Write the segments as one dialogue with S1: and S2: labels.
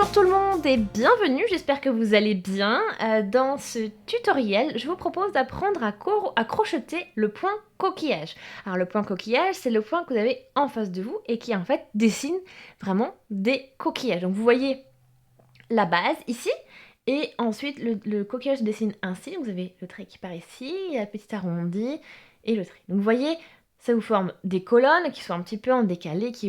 S1: Bonjour tout le monde et bienvenue, j'espère que vous allez bien. Dans ce tutoriel, je vous propose d'apprendre à crocheter le point coquillage. Alors le point coquillage, c'est le point que vous avez en face de vous et qui en fait dessine vraiment des coquillages. Donc vous voyez la base ici et ensuite le coquillage se dessine ainsi. Donc vous avez le trait qui part ici, la petite arrondie et le trait. Donc vous voyez, ça vous forme des colonnes qui sont un petit peu en décalé, qui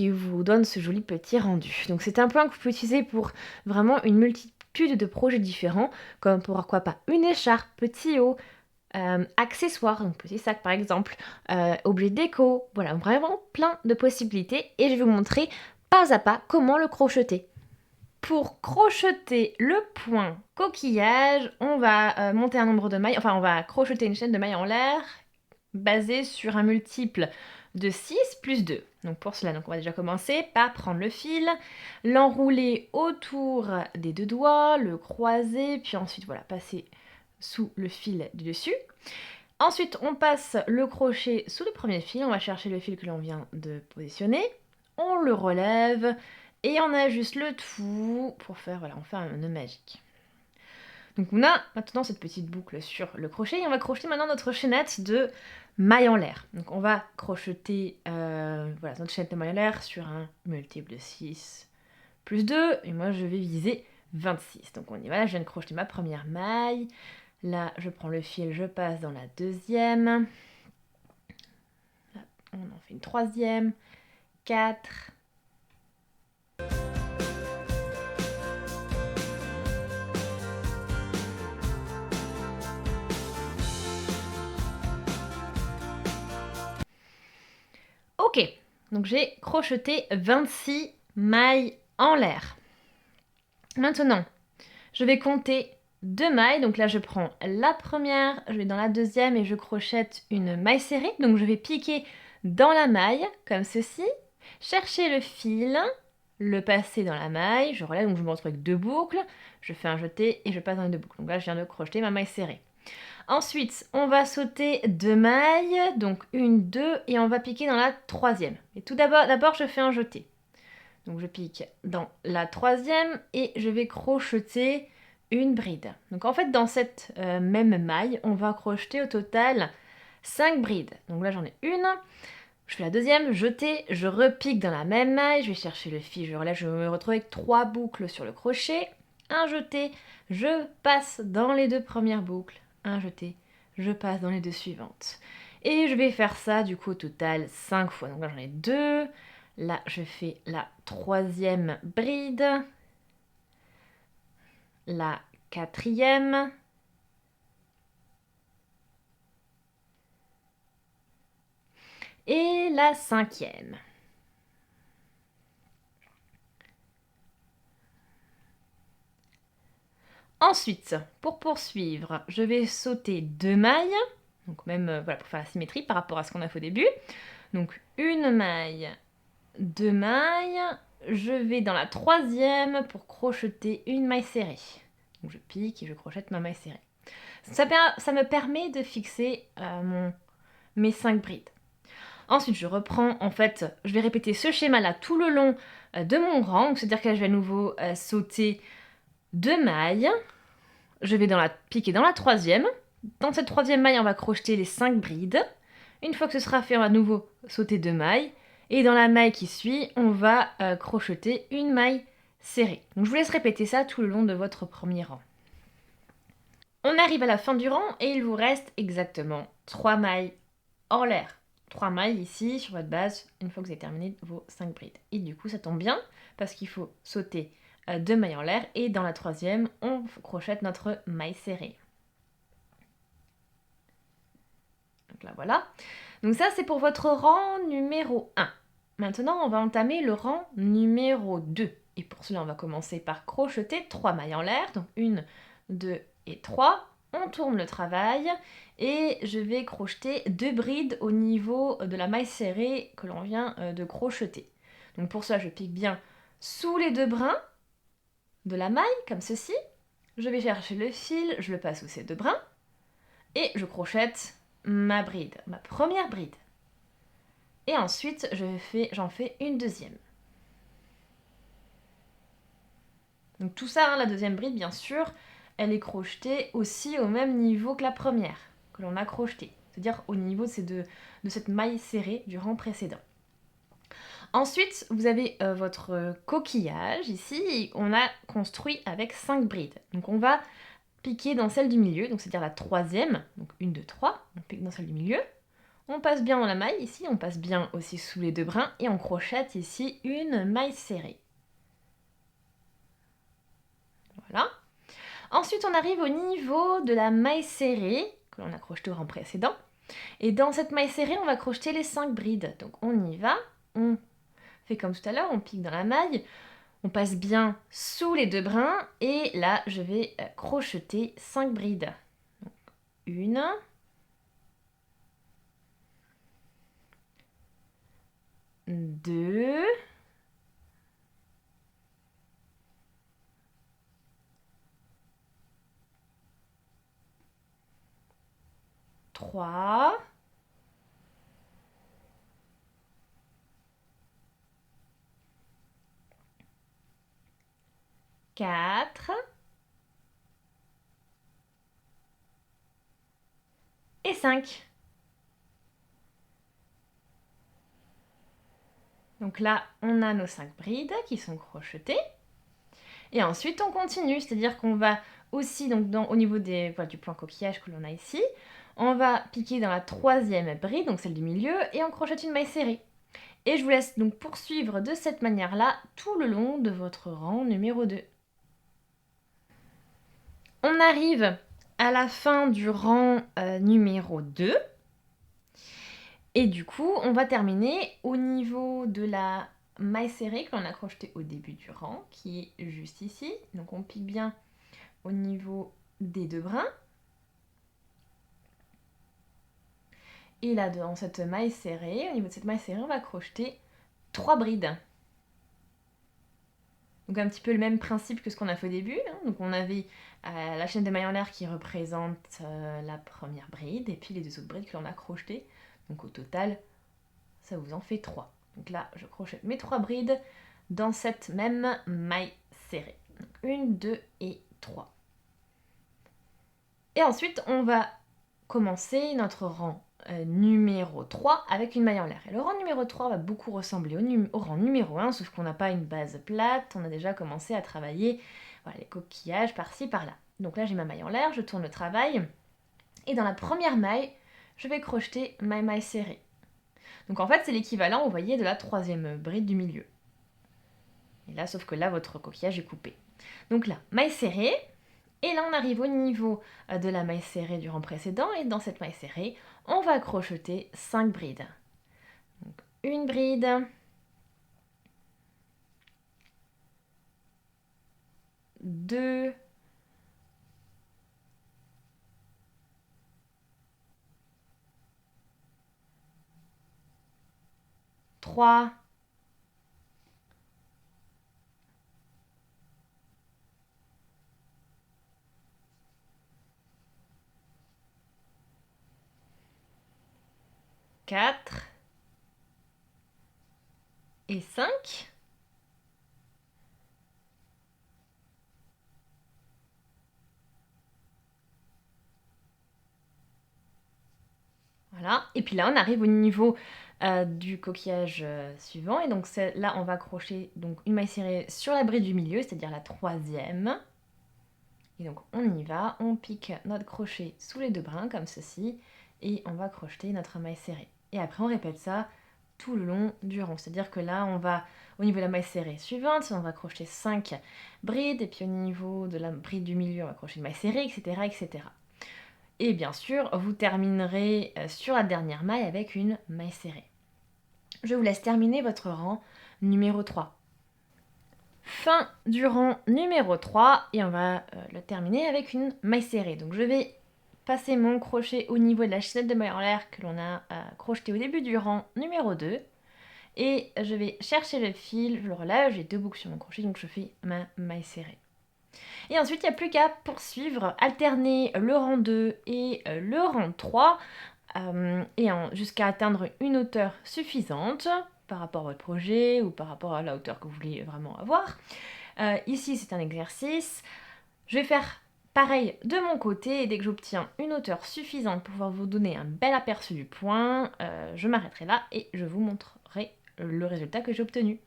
S1: vous donnent ce joli petit rendu. Donc c'est un point que vous pouvez utiliser pour vraiment une multitude de projets différents, comme pourquoi pas une écharpe, petit haut, accessoires, donc petit sac par exemple, objet déco, voilà, vraiment plein de possibilités et je vais vous montrer pas à pas comment le crocheter. Pour crocheter le point coquillage, on va monter un nombre de mailles, enfin on va crocheter une chaîne de mailles en l'air basée sur un multiple de 6 plus 2. Donc pour cela, on va déjà commencer par prendre le fil, l'enrouler autour des deux doigts, le croiser, puis ensuite voilà, passer sous le fil du dessus. Ensuite, on passe le crochet sous le premier fil, on va chercher le fil que l'on vient de positionner, on le relève et on ajuste le tout pour faire, voilà, on fait un nœud magique. Donc on a maintenant cette petite boucle sur le crochet et on va crocheter maintenant notre chaînette de mailles en l'air. Donc on va crocheter voilà, notre chaînette de mailles en l'air sur un multiple de 6 plus 2 et moi je vais viser 26. Donc on y va, là je viens de crocheter ma première maille. Là je prends le fil, je passe dans la deuxième. Là, on en fait une troisième, 4. Ok, donc j'ai crocheté 26 mailles en l'air. Maintenant, je vais compter 2 mailles. Donc là, je prends la première, je vais dans la deuxième et je crochette une maille serrée. Donc je vais piquer dans la maille, comme ceci. Chercher le fil, le passer dans la maille. Je relève, donc je me retrouve avec 2 boucles. Je fais un jeté et je passe dans les 2 boucles. Donc là, je viens de crocheter ma maille serrée. Ensuite, on va sauter 2 mailles, donc 1, 2, et on va piquer dans la troisième. Et tout d'abord, je fais un jeté. Donc je pique dans la troisième et je vais crocheter une bride. Donc en fait, dans cette même maille, on va crocheter au total 5 brides. Donc là, j'en ai une. Je fais la deuxième, jeté, je repique dans la même maille, je vais chercher le fil, je relève, je me retrouve avec 3 boucles sur le crochet. Un jeté, je passe dans les 2 premières boucles. Un jeté, je passe dans les 2 suivantes. Et je vais faire ça du coup au total 5 fois. Donc là j'en ai 2. Là je fais la troisième bride. La quatrième. Et la cinquième. Ensuite, pour poursuivre, je vais sauter 2 mailles. Donc même voilà, pour faire la symétrie par rapport à ce qu'on a fait au début. Donc une maille, 2 mailles. Je vais dans la troisième pour crocheter une maille serrée. Donc je pique et je crochette ma maille serrée. Ça me permet de fixer mes 5 brides. Ensuite, je reprends, en fait, je vais répéter ce schéma-là tout le long de mon rang. C'est-à-dire que là, je vais à nouveau sauter 2 mailles. Je vais piquer dans la troisième. Dans cette troisième maille, on va crocheter les 5 brides. Une fois que ce sera fait, on va à nouveau sauter 2 mailles. Et dans la maille qui suit, on va crocheter une maille serrée. Donc je vous laisse répéter ça tout le long de votre premier rang. On arrive à la fin du rang et il vous reste exactement 3 mailles en l'air. 3 mailles ici sur votre base une fois que vous avez terminé vos 5 brides. Et du coup ça tombe bien parce qu'il faut sauter 2 mailles en l'air et dans la troisième on crochette notre maille serrée. Donc là voilà. Donc ça c'est pour votre rang numéro 1. Maintenant on va entamer le rang numéro 2. Et pour cela on va commencer par crocheter 3 mailles en l'air. Donc 1, 2 et 3. On tourne le travail et je vais crocheter 2 brides au niveau de la maille serrée que l'on vient de crocheter. Donc pour ça je pique bien sous les 2 brins de la maille comme ceci. Je vais chercher le fil, je le passe sous ces 2 brins et je crochette ma bride, ma première bride. Et ensuite j'en fais une deuxième. Donc tout ça, hein, la deuxième bride, bien sûr, elle est crochetée aussi au même niveau que la première, que l'on a crochetée. C'est-à-dire au niveau de cette maille serrée du rang précédent. Ensuite, vous avez votre coquillage ici, et on a construit avec 5 brides. Donc on va piquer dans celle du milieu, donc c'est-à-dire la troisième, donc 1, 2, 3, on pique dans celle du milieu. On passe bien dans la maille ici, on passe bien aussi sous les 2 brins, et on crochette ici une maille serrée. Voilà. Ensuite, on arrive au niveau de la maille serrée, que l'on a crochetée au rang précédent. Et dans cette maille serrée, on va crocheter les 5 brides. Donc on y va, on fait comme tout à l'heure, on pique dans la maille, on passe bien sous les 2 brins, et là, je vais crocheter 5 brides. Donc, 1, 2, 3, 4 et 5. Donc là, on a nos 5 brides qui sont crochetées. Et ensuite, on continue, c'est-à-dire qu'on va aussi, donc au niveau du point coquillage que l'on a ici, on va piquer dans la troisième bride, donc celle du milieu, et on crochette une maille serrée. Et je vous laisse donc poursuivre de cette manière-là tout le long de votre rang numéro 2. On arrive à la fin du rang numéro 2. Et du coup, on va terminer au niveau de la maille serrée que l'on a crochetée au début du rang, qui est juste ici. Donc on pique bien au niveau des 2 brins. Et là, dans cette maille serrée, au niveau de cette maille serrée, on va crocheter 3 brides. Donc un petit peu le même principe que ce qu'on a fait au début. Hein. Donc on avait la chaîne de mailles en l'air qui représente la première bride, et puis les 2 autres brides que l'on a crochetées. Donc au total, ça vous en fait 3. Donc là, je crochette mes 3 brides dans cette même maille serrée. Donc 1, 2 et 3. Et ensuite, on va commencer notre rang numéro 3 avec une maille en l'air. Et le rang numéro 3 va beaucoup ressembler au rang numéro 1, sauf qu'on n'a pas une base plate, on a déjà commencé à travailler les coquillages par-ci, par-là. Donc là, j'ai ma maille en l'air, je tourne le travail, et dans la première maille, je vais crocheter ma maille serrée. Donc en fait, c'est l'équivalent, vous voyez, de la troisième bride du milieu. Et là, sauf que là, votre coquillage est coupé. Donc là, maille serrée, et là, on arrive au niveau de la maille serrée du rang précédent, et dans cette maille serrée, on va crocheter 5 brides. Donc, une bride, 2, 3, 4 et 5. Voilà, et puis là on arrive au niveau du coquillage suivant, et donc là on va crocher donc une maille serrée sur la bride du milieu, c'est-à-dire la troisième. Et donc on y va, on pique notre crochet sous les 2 brins comme ceci, et on va crocheter notre maille serrée. Et après on répète ça tout le long du rang, c'est-à-dire que là on va, au niveau de la maille serrée suivante, on va crocheter 5 brides, et puis au niveau de la bride du milieu on va crocheter une maille serrée, etc. etc. Et bien sûr, vous terminerez sur la dernière maille avec une maille serrée. Je vous laisse terminer votre rang numéro 3. Fin du rang numéro 3, et on va le terminer avec une maille serrée. Donc je vais passer mon crochet au niveau de la chaînette de maille en l'air que l'on a crocheté au début du rang numéro 2. Et je vais chercher le fil, je le relève, j'ai 2 boucles sur mon crochet, donc je fais ma maille serrée. Et ensuite, il n'y a plus qu'à poursuivre, alterner le rang 2 et le rang 3, jusqu'à atteindre une hauteur suffisante par rapport à votre projet ou par rapport à la hauteur que vous voulez vraiment avoir. Ici, c'est un exercice. Je vais faire pareil de mon côté et dès que j'obtiens une hauteur suffisante pour pouvoir vous donner un bel aperçu du point, je m'arrêterai là et je vous montrerai le résultat que j'ai obtenu.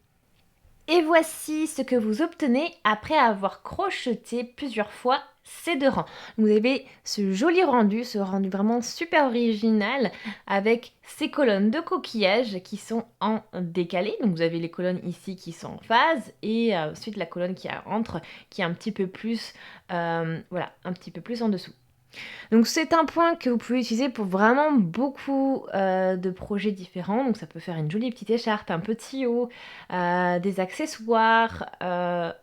S1: Et voici ce que vous obtenez après avoir crocheté plusieurs fois ces deux rangs. Vous avez ce joli rendu, ce rendu vraiment super original avec ces colonnes de coquillage qui sont en décalé. Donc vous avez les colonnes ici qui sont en phase et ensuite la colonne qui entre qui est un petit peu plus, voilà, un petit peu plus en dessous. Donc c'est un point que vous pouvez utiliser pour vraiment beaucoup de projets différents. Donc ça peut faire une jolie petite écharpe, un petit haut, des accessoires,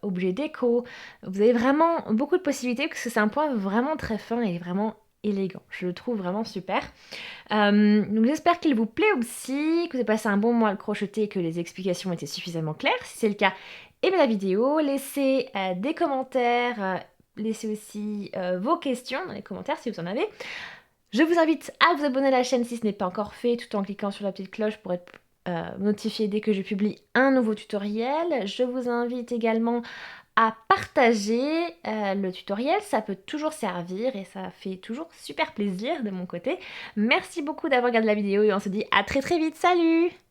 S1: objets déco. Vous avez vraiment beaucoup de possibilités parce que c'est un point vraiment très fin et vraiment élégant. Je le trouve vraiment super. Donc j'espère qu'il vous plaît aussi, que vous avez passé un bon moment à le crocheter et que les explications étaient suffisamment claires. Si c'est le cas, aimez la vidéo, laissez des commentaires. Laissez aussi vos questions dans les commentaires si vous en avez. Je vous invite à vous abonner à la chaîne si ce n'est pas encore fait, tout en cliquant sur la petite cloche pour être notifié dès que je publie un nouveau tutoriel. Je vous invite également à partager le tutoriel, ça peut toujours servir et ça fait toujours super plaisir de mon côté. Merci beaucoup d'avoir regardé la vidéo et on se dit à très très vite, salut!